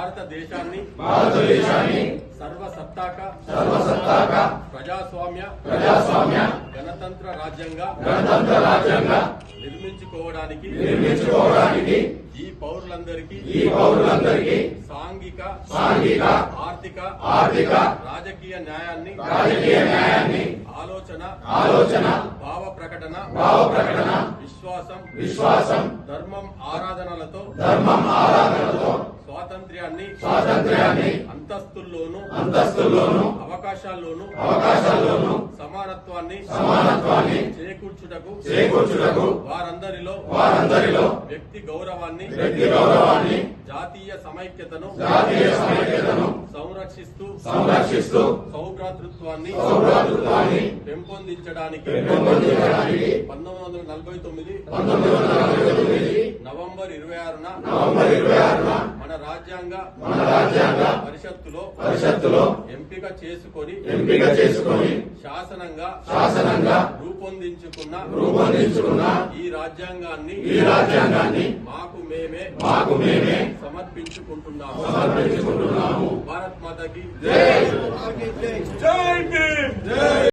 భారతదేశాన్ని సర్వసత్తాక ప్రజాస్వామ్య గణతంత్ర రాజ్యంగా నిర్మించుకోవడానికి ఈ పౌరులందరికీ సాంఘిక ఆర్థిక రాజకీయ న్యాయాన్ని ఆలోచన భావ ప్రకటన విశ్వాసం ధర్మం ఆరాధనలతో స్వాతంత్ర్యాన్ని అంతస్తుల్లోనూ అవకాశాల్లోనూ సమానత్వాన్ని చేకూర్చుటకు వారందరిలో వ్యక్తి గౌరవాన్ని జాతీయ సమైక్యతను సంరక్షిస్తూ సౌభ్రాతృత్వాన్ని పెంపొందించడానికి 1949 నవంబర్ 26న మన రాజ్యాంగ పరిషత్తులో ఎంపిక చేసుకొని శాసనంగా రూపొందించుకున్న ఈ రాజ్యాంగాన్ని మాకు మేమే సమర్పించుకుంటున్నాము. భారత్ మాతాకి జై.